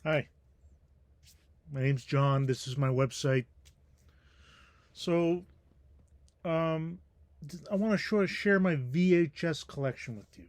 Hi, my name's John. This is my website. So, um, I want to share my VHS collection with you.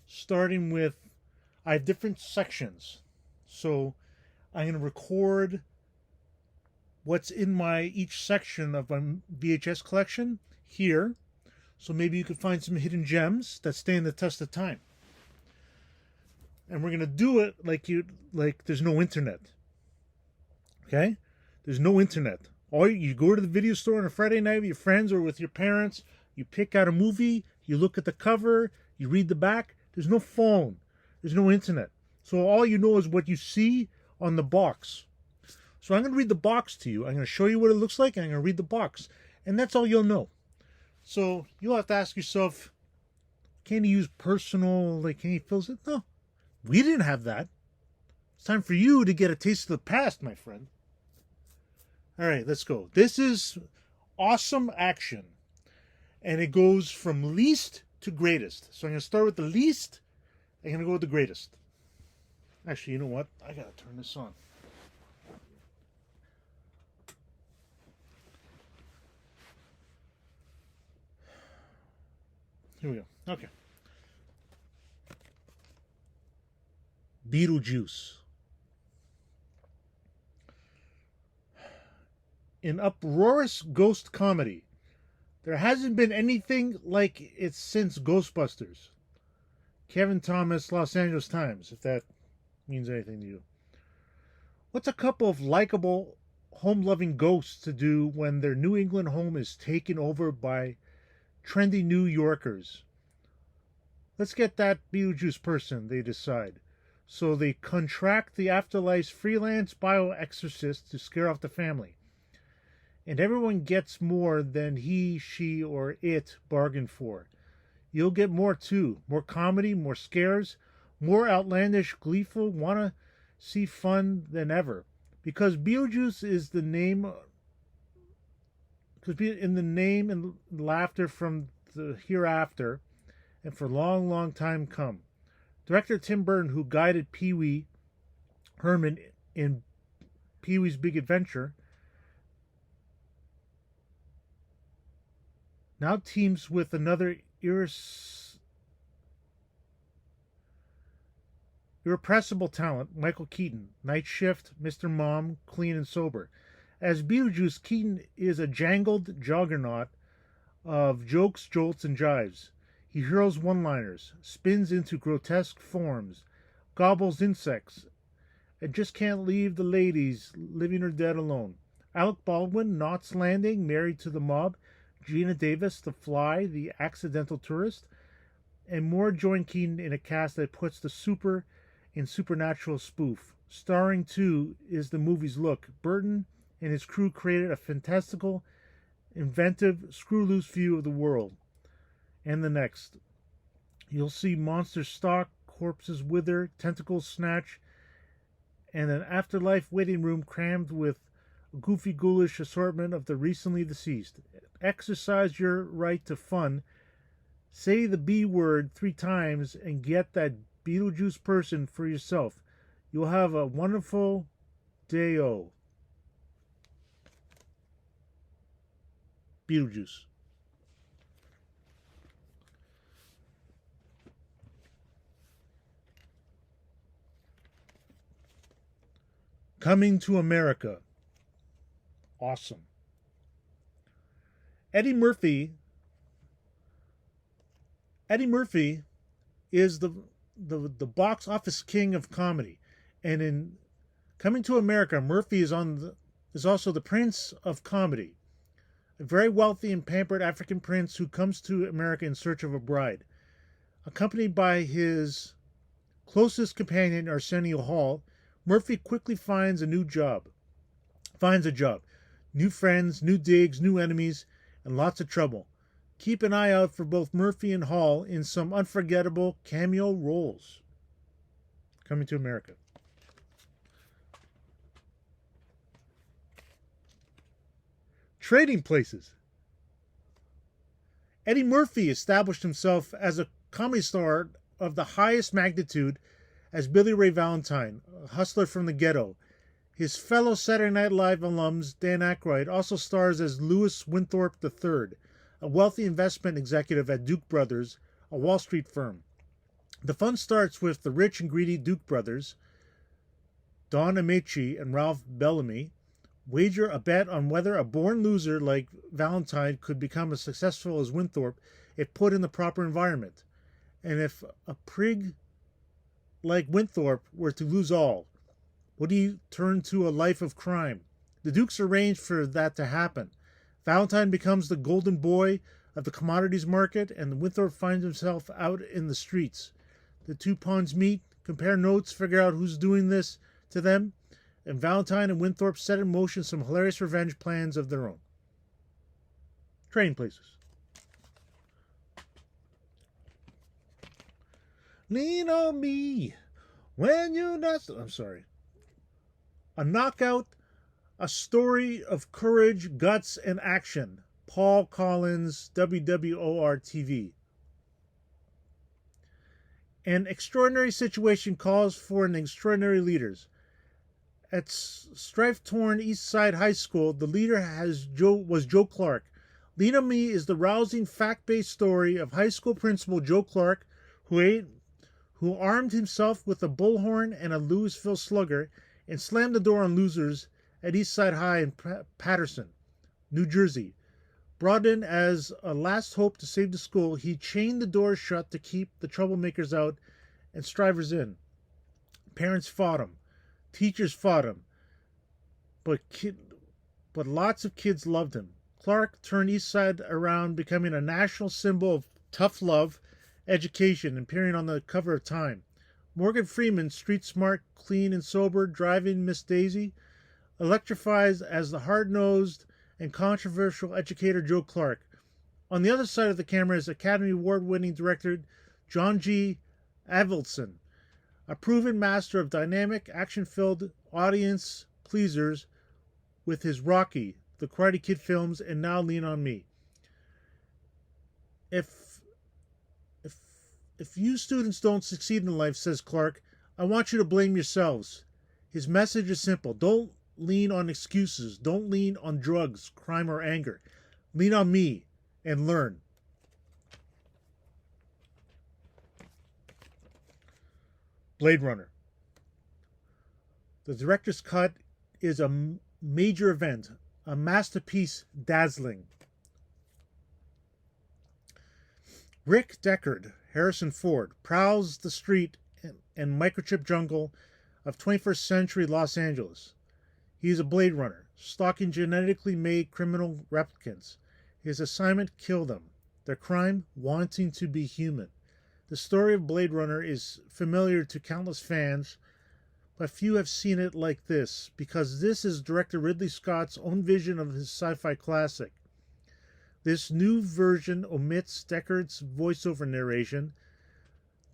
Starting with, I have different sections. So, I'm going to record what's in my each section of my VHS collection here. So maybe you could find some hidden gems that stand the test of time. And we're going to do it like there's no internet. Okay? There's no internet. Or you go to the video store on a Friday night with your friends or with your parents, you pick out a movie, you look at the cover, you read the back. There's no phone. There's no internet. So all you know is what you see on the box. So I'm going to read the box to you. I'm going to show you what it looks like, and I'm going to read the box. And that's all you'll know. So you'll have to ask yourself, can you use personal, can you fill it? No, we didn't have that. It's time for you to get a taste of the past, my friend. All right, let's go. This is awesome action. And it goes from least to greatest. So I'm going to start with the least. I'm going to go with the greatest. Actually, you know what? I got to turn this on. Here we go. Okay. Beetlejuice. An uproarious ghost comedy. There hasn't been anything like it since Ghostbusters. Kevin Thomas, Los Angeles Times, if that means anything to you. What's a couple of likable, home-loving ghosts to do when their New England home is taken over by trendy New Yorkers? Let's get that Beetlejuice person, they decide. So they contract the afterlife's freelance bioexorcist to scare off the family. And everyone gets more than he, she, or it bargained for. You'll get more too. More comedy, more scares, more outlandish, gleeful, wanna see fun than ever. Because Beetlejuice is the name, in the name and laughter from the hereafter, and for long, long time come. Director Tim Burton, who guided Pee Wee Herman in Pee Wee's Big Adventure, now teams with another irrepressible talent, Michael Keaton, Night Shift, Mr. Mom, Clean and Sober. As Beetlejuice, Keaton is a jangled juggernaut of jokes, jolts, and jives. He hurls one-liners, spins into grotesque forms, gobbles insects, and just can't leave the ladies, living or dead, alone. Alec Baldwin, Knots Landing, Married to the Mob, Gina Davis, The Fly, The Accidental Tourist, and more join Keaton in a cast that puts the super in supernatural spoof. Starring, too, is the movie's look. Burton and his crew created a fantastical, inventive, screw-loose view of the world. And the next. You'll see monsters stalk, corpses wither, tentacles snatch, and an afterlife waiting room crammed with a goofy, ghoulish assortment of the recently deceased. Exercise your right to fun. Say the B word 3 times and get that Beetlejuice person for yourself. You'll have a wonderful day-o. Beetlejuice. Coming to America. Awesome. Eddie Murphy is the box office king of comedy. And in Coming to America, Murphy is also the prince of comedy. A very wealthy and pampered African prince who comes to America in search of a bride. Accompanied by his closest companion, Arsenio Hall, Murphy quickly finds a job. New friends, new digs, new enemies, and lots of trouble. Keep an eye out for both Murphy and Hall in some unforgettable cameo roles. Coming to America. Trading places. Eddie Murphy established himself as a comedy star of the highest magnitude as Billy Ray Valentine, a hustler from the ghetto. His fellow Saturday Night Live alums, Dan Aykroyd, also stars as Louis Winthorpe III, a wealthy investment executive at Duke Brothers, a Wall Street firm. The fun starts with the rich and greedy Duke brothers, Don Ameche and Ralph Bellamy, wager a bet on whether a born loser like Valentine could become as successful as Winthorpe if put in the proper environment. And if a prig like Winthorpe were to lose all, would he turn to a life of crime? The Dukes arrange for that to happen. Valentine becomes the golden boy of the commodities market, and Winthorpe finds himself out in the streets. The two pawns meet, compare notes, figure out who's doing this to them, and Valentine and Winthorpe set in motion some hilarious revenge plans of their own. Trading Places. Lean on me when you're not... I'm sorry. A knockout, a story of courage, guts, and action. Paul Collins, WWOR TV. An extraordinary situation calls for an extraordinary leaders. At strife-torn East Side High School, the leader was Joe Clark. Lean on Me is the rousing, fact-based story of high school principal Joe Clark, who armed himself with a bullhorn and a Louisville slugger and slammed the door on losers at East Side High in Paterson, New Jersey. Brought in as a last hope to save the school, he chained the doors shut to keep the troublemakers out and strivers in. Parents fought him. Teachers fought him. But lots of kids loved him. Clark turned East Side around, becoming a national symbol of tough love, education, appearing on the cover of Time. Morgan Freeman, street smart, clean and sober, driving Miss Daisy, electrifies as the hard-nosed and controversial educator Joe Clark. On the other side of the camera is Academy Award-winning director John G. Avildsen, a proven master of dynamic, action-filled audience pleasers with his Rocky, the Karate Kid films, and now Lean on Me. If you students don't succeed in life, says Clark, I want you to blame yourselves. His message is simple. Don't lean on excuses. Don't lean on drugs, crime, or anger. Lean on me and learn. Blade Runner. The director's cut is a major event, a masterpiece, dazzling. Rick Deckard, Harrison Ford, prowls the street and microchip jungle of 21st century Los Angeles. He is a Blade Runner, stalking genetically made criminal replicants. His assignment, kill them. Their crime, wanting to be human. The story of Blade Runner is familiar to countless fans, but few have seen it like this, because this is director Ridley Scott's own vision of his sci-fi classic. This new version omits Deckard's voiceover narration,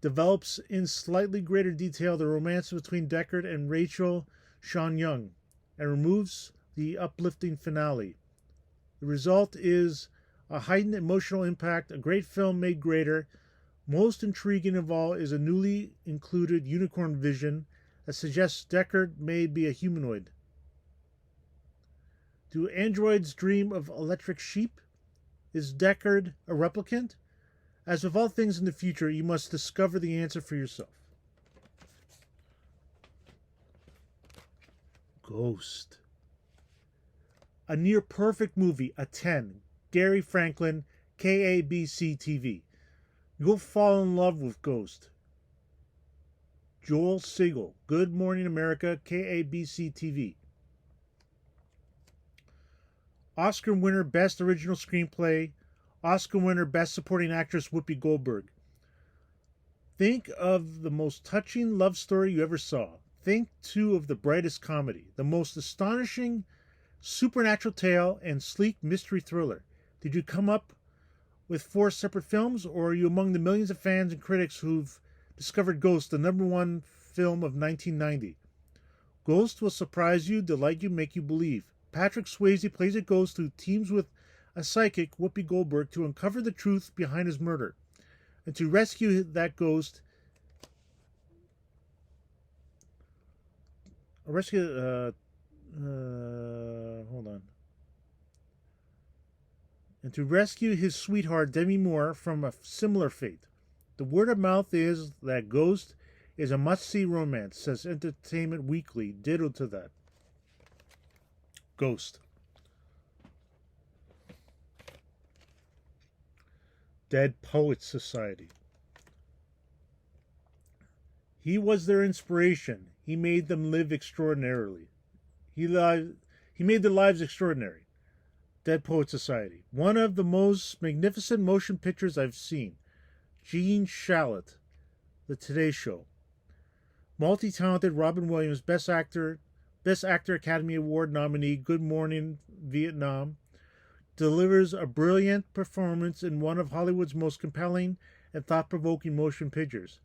develops in slightly greater detail the romance between Deckard and Rachel Sean Young, and removes the uplifting finale. The result is a heightened emotional impact, a great film made greater. Most intriguing of all is a newly included unicorn vision that suggests Deckard may be a humanoid. Do androids dream of electric sheep? Is Deckard a replicant? As with all things in the future, you must discover the answer for yourself. Ghost. A near perfect movie, a 10. Gary Franklin, KABC TV. You'll fall in love with Ghost. Joel Siegel, Good Morning America, KABC TV. Oscar winner Best Original Screenplay, Oscar winner Best Supporting Actress Whoopi Goldberg. Think of the most touching love story you ever saw. Think, too, of the brightest comedy, the most astonishing supernatural tale, and sleek mystery thriller. Did you come up with 4 separate films, or are you among the millions of fans and critics who've discovered Ghost, the #1 film of 1990? Ghost will surprise you, delight you, make you believe. Patrick Swayze plays a ghost who teams with a psychic, Whoopi Goldberg, to uncover the truth behind his murder. And to rescue that ghost, rescue. Hold on. And to rescue his sweetheart Demi Moore from a similar fate. The word of mouth is that Ghost is a must-see romance, says Entertainment Weekly. Ditto to that. Ghost. Dead Poets Society. He was their inspiration. He made them live extraordinarily. He made their lives extraordinary. Dead Poets Society. One of the most magnificent motion pictures I've seen. Gene Shalit, The Today Show. Multi-talented Robin Williams, Best Actor Academy Award nominee, Good Morning Vietnam, delivers a brilliant performance in one of Hollywood's most compelling and thought-provoking motion pictures.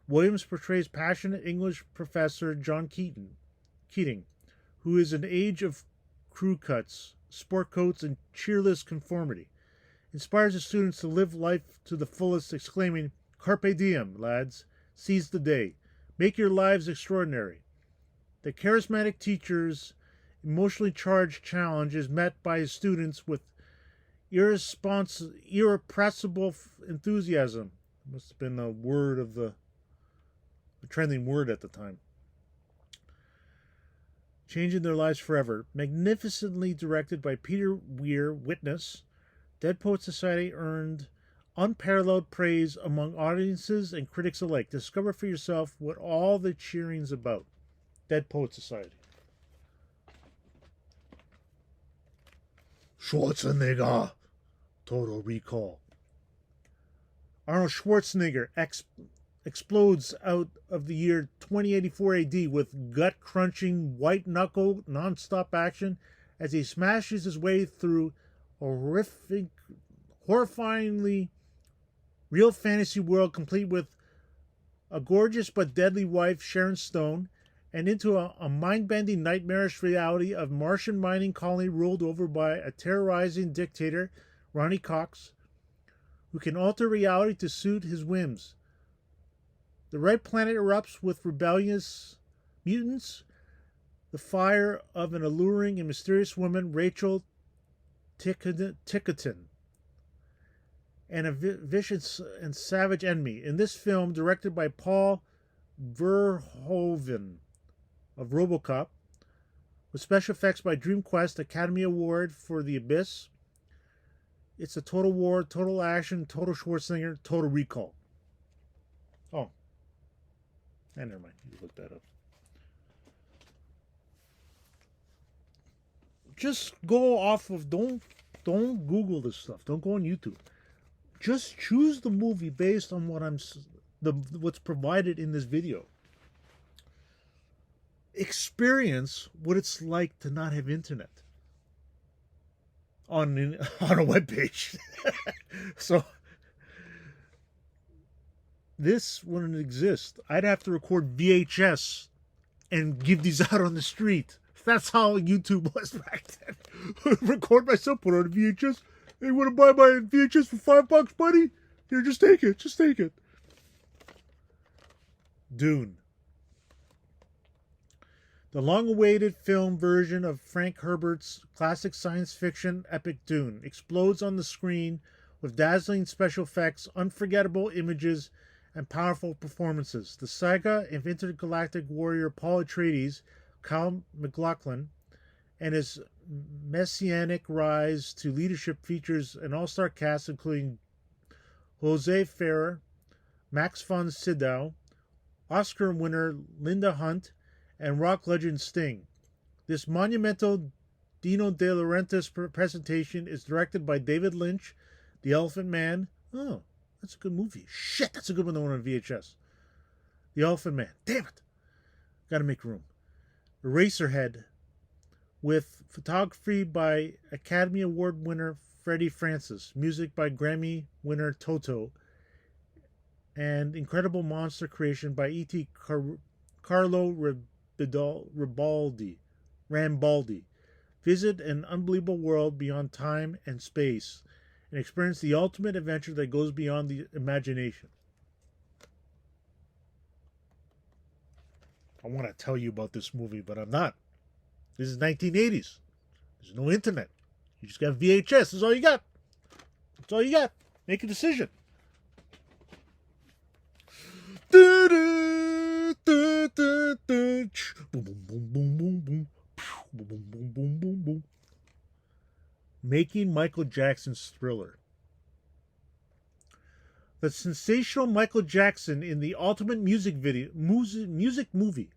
Williams portrays passionate English professor John Keating, who is an age of crew cuts, sport coats, and cheerless conformity. Inspires his students to live life to the fullest, exclaiming, "Carpe diem, lads. Seize the day. Make your lives extraordinary." The charismatic teacher's emotionally charged challenge is met by his students with irrepressible enthusiasm. It must have been the trending word at the time. Changing their lives forever. Magnificently directed by Peter Weir, Witness, Dead Poets Society earned unparalleled praise among audiences and critics alike. Discover for yourself what all the cheering's about. Dead Poets Society. Schwarzenegger. Total Recall. Arnold Schwarzenegger explodes out of the year 2084 AD with gut-crunching, white-knuckle, non-stop action as he smashes his way through a horrifyingly real fantasy world complete with a gorgeous but deadly wife, Sharon Stone, and into a mind-bending, nightmarish reality of Martian mining colony ruled over by a terrorizing dictator, Ronnie Cox, who can alter reality to suit his whims. The red planet erupts with rebellious mutants. The fire of an alluring and mysterious woman, Rachel Tickerton, and a vicious and savage enemy. In this film, directed by Paul Verhoeven of RoboCop, with special effects by DreamQuest, Academy Award for The Abyss. It's a total war, total action, total Schwarzenegger, total recall. Oh. Never mind. You look that up. Just go off of don't Google this stuff. Don't go on YouTube. Just choose the movie based on what's provided in this video. Experience what it's like to not have internet on a web page. So this wouldn't exist. I'd have to record VHS and give these out on the street. That's how YouTube was back then. Record myself, put on a VHS. Hey, want to buy my VHS for $5, buddy? Here, just take it. Just take it. Dune. The long-awaited film version of Frank Herbert's classic science fiction epic Dune explodes on the screen with dazzling special effects, unforgettable images, and powerful performances. The saga of intergalactic warrior Paul Atreides, Kyle MacLachlan, and his messianic rise to leadership features an all-star cast including Jose Ferrer, Max von Sydow, Oscar winner Linda Hunt, and rock legend Sting. This monumental Dino De Laurentiis presentation is directed by David Lynch, The Elephant Man. Oh, that's a good movie. Shit, that's a good one on VHS. The Elephant Man. Damn it. Gotta make room. Eraserhead, with photography by Academy Award winner Freddie Francis, music by Grammy winner Toto, and incredible monster creation by E.T. Carlo Rambaldi. Visit an unbelievable world beyond time and space and experience the ultimate adventure that goes beyond the imagination. I want to tell you about this movie, but I'm not. This is 1980s. There's no internet. You just got VHS. That's all you got. That's all you got. Make a decision. Boom, boom, boom, boom, boom, boom. Boom, boom, boom, boom, boom, boom. Making Michael Jackson's Thriller. The sensational Michael Jackson in the ultimate music movie.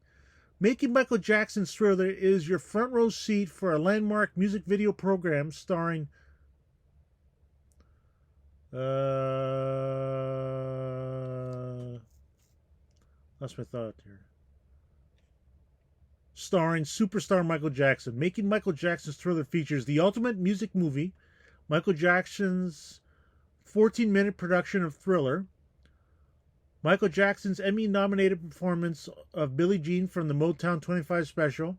Making Michael Jackson's Thriller is your front row seat for a landmark music video program starring lost my thought here. Starring superstar Michael Jackson. Making Michael Jackson's Thriller features the ultimate music movie, Michael Jackson's 14-minute production of Thriller, Michael Jackson's Emmy-nominated performance of Billie Jean from the Motown 25 special,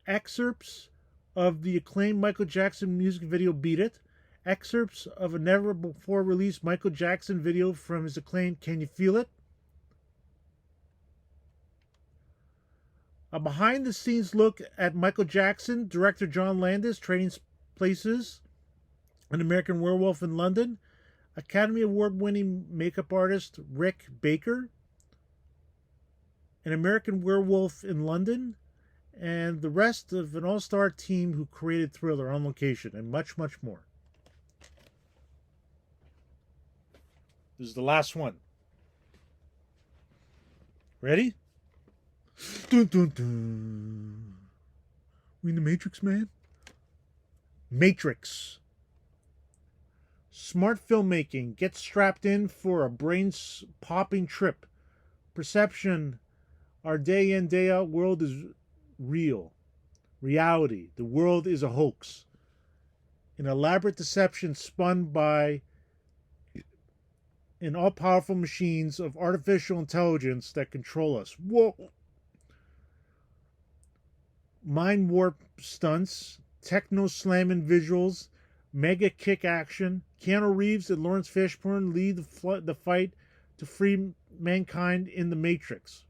excerpts of the acclaimed Michael Jackson music video Beat It, excerpts of a never-before-released Michael Jackson video from his acclaimed Can You Feel It? A behind-the-scenes look at Michael Jackson, director John Landis, Trading Places, An American Werewolf in London, Academy Award-winning makeup artist Rick Baker, An American Werewolf in London, and the rest of an all-star team who created Thriller on location, and much, much more. This is the last one. Ready? Dun, dun, dun. We in the Matrix, man? Matrix. Smart filmmaking. Get strapped in for a brain-popping trip. Perception. Our day in, day out world is real. Reality. The world is a hoax. An elaborate deception spun by an all-powerful machines of artificial intelligence that control us. Whoa! Mind warp stunts, techno slamming visuals, mega kick action. Keanu Reeves and Lawrence Fishburne lead the fight to free mankind in the Matrix.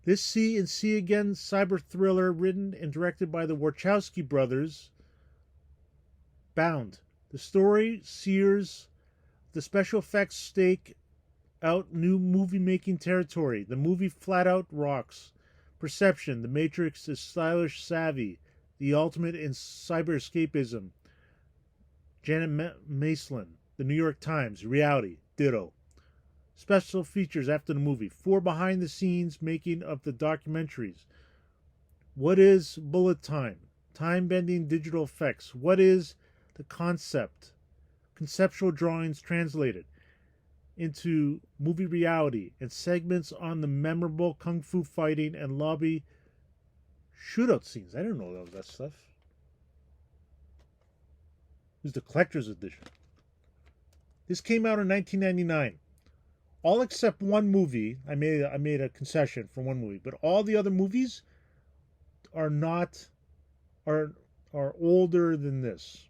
This See and See Again cyber thriller, written and directed by the Wachowski brothers. Bound. The story sears the special effects stake out new movie-making territory. The movie flat out rocks. Perception. The Matrix is stylish savvy. The ultimate in cyber escapism. Janet Maslin. The New York Times. Reality. Ditto. Special features after the movie. 4 behind-the-scenes making of the documentaries. What is bullet time? Time-bending digital effects. What is the concept? Conceptual drawings translated into movie reality and segments on the memorable kung fu fighting and lobby shootout scenes. I didn't know all that stuff. It was the collector's edition. This came out in 1999. All except one movie. I made a concession for one movie, but all the other movies are older than this.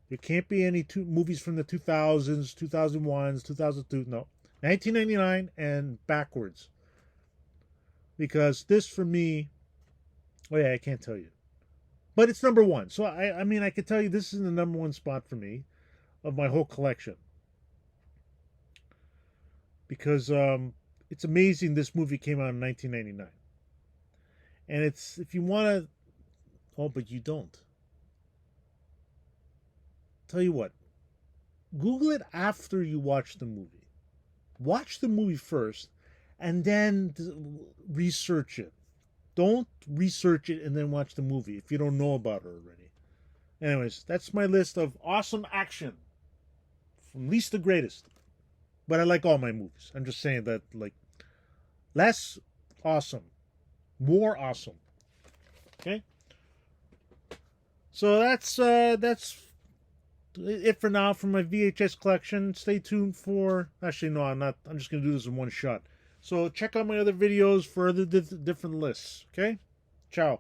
There can't be any movies from the 2000s, 2001s, 2002. No. 1999 and backwards. Because this, for me... Oh, yeah, I can't tell you. But it's number one. So, I mean, I could tell you this is the number one spot for me of my whole collection. Because it's amazing this movie came out in 1999. And it's... If you want to... Oh, but you don't. Tell you what, Google it after you watch the movie. Watch the movie first, and then research it. Don't research it and then watch the movie if you don't know about it already. Anyways, that's my list of awesome action, from least to greatest. But I like all my movies. I'm just saying that, like, less awesome, more awesome. Okay. So that's it for now for my VHS collection. Stay tuned for... Actually, no, I'm not. I'm just going to do this in one shot. So check out my other videos for other different lists. Okay? Ciao.